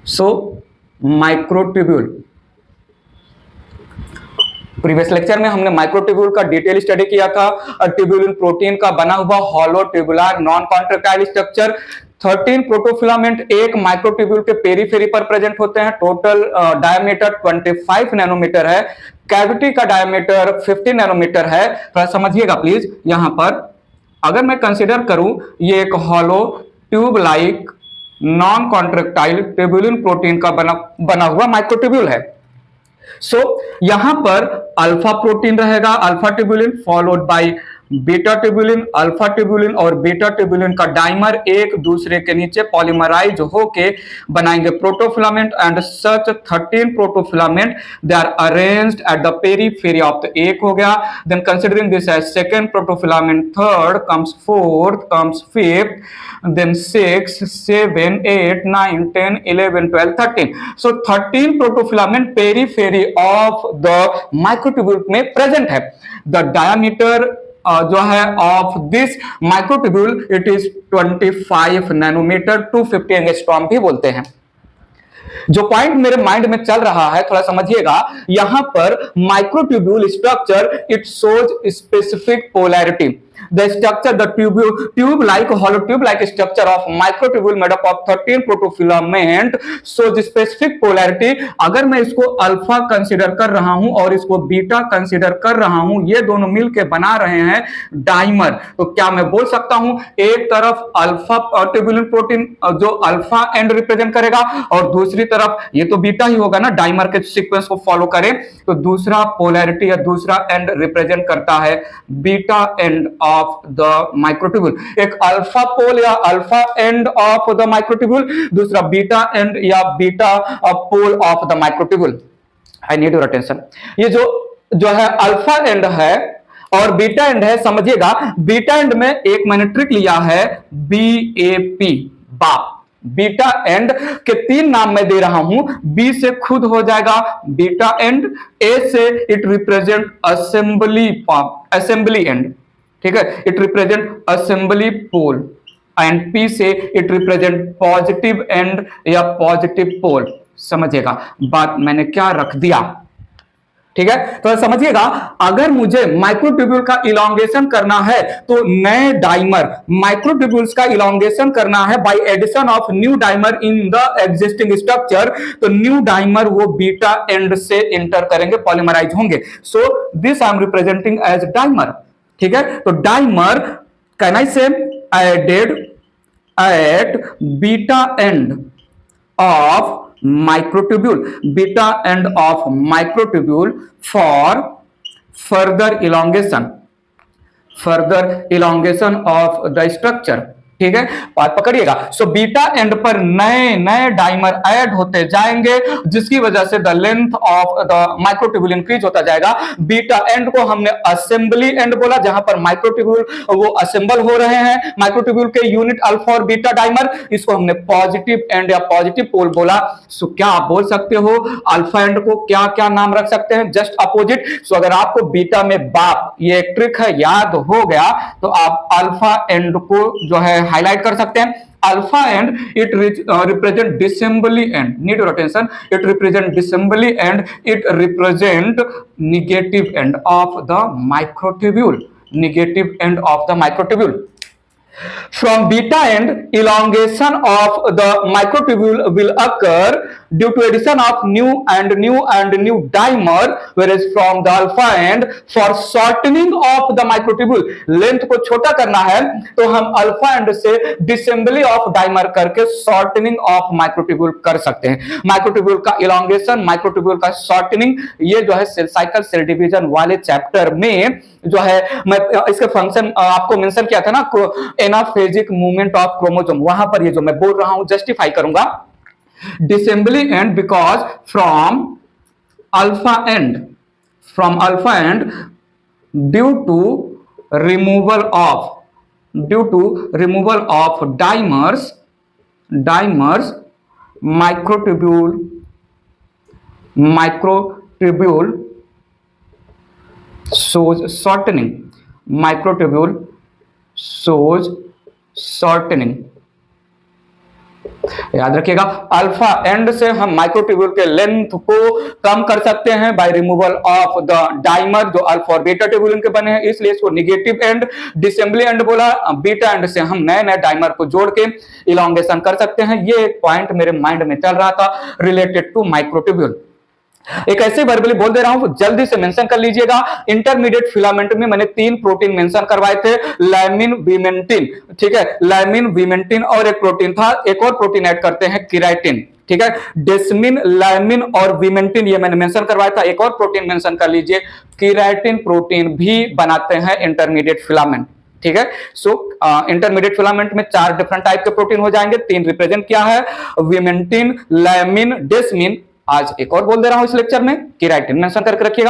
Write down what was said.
सो microtubule, previous lecture में हमने microtubule का डिटेल स्टडी किया था। ट्यूब्यूलिन प्रोटीन का बना हुआ hollow tubular non contractile structure. 13 protofilament एक माइक्रोट्यूब्यूल के पेरीफेरी पर प्रेजेंट होते हैं। टोटल डायमीटर 25 नैनोमीटर है। कैविटी का डायमीटर 15 नैनोमीटर है। थोड़ा समझिएगा प्लीज। यहां पर अगर मैं कंसिडर करूं ये एक hollow tube like non contractile tubulin protein का बना हुआ माइक्रोट्यूब्यूल है। सो यहां पर अल्फा प्रोटीन रहेगा, alpha tubulin, followed by beta tubulin. Alpha tubulin और बीटा ट्यूब्यूलिन का डाइमर एक दूसरे के नीचे पॉलीमराइज होके बनाएंगे protofilament. And such 13 protofilament they are arranged at the periphery of the, एक हो गया। Then considering this as second protofilament, third comes, fourth comes, fifth, then 6, 7, 8, 9, 10, 11, 12, 13. So 13 protofilament periphery of the microtubule में present है। The diameter जो है of this microtubule it is 25 nanometer, 250 angstrom भी बोलते हैं। जो पॉइंट मेरे माइंड में चल रहा है थोड़ा समझिएगा। यहां पर microtubule structure it shows specific polarity. The structure, the tube-like, hollow tube-like structure of microtubule made up of 13 protofilament shows specific polarity। अगर मैं इसको अल्फा कंसिडर कर रहा हूं और इसको बीटा कंसिडर कर रहा हूं, ये दोनों मिलकर बना रहे हैं डाइमर, तो क्या मैं बोल सकता हूं एक तरफ अल्फा ट्यूब्यूलिन प्रोटीन जो अल्फा एंड रिप्रेजेंट करेगा और दूसरी तरफ ये तो बीटा ही होगा ना, डाइमर के सीक्वेंस को फॉलो करें तो दूसरा पोलैरिटी या दूसरा एंड रिप्रेजेंट करता है beta end of the microtubule. एक अल्फा पोल या alpha end of the microtubule, दूसरा बीटा एंड या beta pole of the microtubule. I need your attention. ये जो है अल्फा एंड है और बीटा एंड है, समझिएगा। बीटा एंड में एक मैंने ट्रिक लिया है, BAP, बाप। बीटा एंड के 3 नाम मैं दे रहा हूं। बी से खुद हो जाएगा बीटा एंड, ए से इट रिप्रेजेंट असेंबली एंड, ठीक है, it represent assembly pole, and P से इट रिप्रेजेंट पॉजिटिव एंड या पॉजिटिव पोल। समझिएगा बात मैंने क्या रख दिया, ठीक है। तो समझिएगा, अगर मुझे माइक्रोट्यूब्यूल का इलॉन्गेशन करना है तो नए डाइमर, माइक्रोट्यूब्यूल्स का इलॉन्गेशन करना है by addition of new dimer in the existing structure, तो न्यू डाइमर वो बीटा एंड से इंटर करेंगे, पॉलीमराइज होंगे। So this I am representing as dimer, ठीक है। तो dimer can I say added at beta end of microtubule, beta end of microtubule for further elongation of the structure, ठीक है। बात पकड़िएगा। So beta and पर नए dimer add होते जाएंगे जिसकी वजह से the length of the microtubule increase होता जाएगा। बीटा एंड को हमने असेंबली एंड बोला, जहां पर माइक्रोट्यूब्यूल वो असेंबल हो रहे हैं, माइक्रोट्यूब्यूल के यूनिट अल्फा और बीटा डाइमर, इसको हमने पॉजिटिव एंड या पॉजिटिव पोल बोला। सो क्या आप बोल सकते हो अल्फा एंड को क्या क्या नाम रख सकते हैं? Just opposite. सो अगर आपको बीटा में बाप ये एक ट्रिक है याद हो गया तो आप अल्फा एंड को जो है हाईलाइट कर सकते हैं। Alpha and it represent disassembly and, need your attention, it represent disassembly and, it represent negative and of the microtubule, negative and of the microtubule. From beta end, elongation of the microtubule will occur due to addition of new dimer, whereas from the alpha end, for shortening of the microtubule, length को छोटा करना है तो हम alpha and से disassembly of dimer करके shortening of microtubule कर सकते हैं। माइक्रोट्यूब्यूल का इलॉन्गेशन, माइक्रोट्यूब्यूल का शॉर्टनिंग, ये जो है सेल साइकिल सेल डिवीजन वाले चैप्टर में जो है मैं इसके फंक्शन आपको मेंशन किया था ना, एनाफेजिक मूवमेंट ऑफ क्रोमोसोम, वहां पर ये जो मैं बोल रहा हूं जस्टिफाई करूंगा। Disassembly end because from alpha end due to removal of dimers microtubule shows shortening, microtubule shows shortening, याद रखिएगा, अल्फा एंड से हम माइक्रोट्यूब्यूल के लेंथ को कम कर सकते हैं by removal of the dimer, जो अल्फा और बीटा ट्यूब्यूल के बने हैं, इसलिए इसको निगेटिव एंड डिसेंबली एंड बोला। बीटा एंड से हम नए नए डाइमर को जोड़ के इलॉन्गेशन कर सकते हैं। ये एक पॉइंट मेरे माइंड में चल रहा था रिलेटेड टू माइक्रोट्यूब्यूल। एक ऐसे वर्बली बोल दे रहा हूं, जल्दी से मेंशन कर लीजिएगा। इंटरमीडिएट फिलामेंट में मैंने 3 प्रोटीन मेंशन करवाए थे, लाइमिन, विमेंटिन, ठीक है, लाइमिन, विमेंटिन और एक प्रोटीन था, एक और प्रोटीन ऐड करते हैं केराटिन, ठीक है। डेस्मिन, लाइमिन और विमेंटिन ये मैंने मेंशन करवाया था। एक और प्रोटीन मेंशन कर लीजिए, केराटिन प्रोटीन भी बनाते हैं इंटरमीडिएट फिलामेंट, ठीक है। सो इंटरमीडिएट फिलामेंट में 4 डिफरेंट टाइप के प्रोटीन हो जाएंगे, 3 रिप्रेजेंट किया है, विमेंटिन, लाइमिन, डेस्मिन। आज एक और बोल दे रहा हूं इस लेक्चर में, केराटिन मेंशन करके रखिएगा।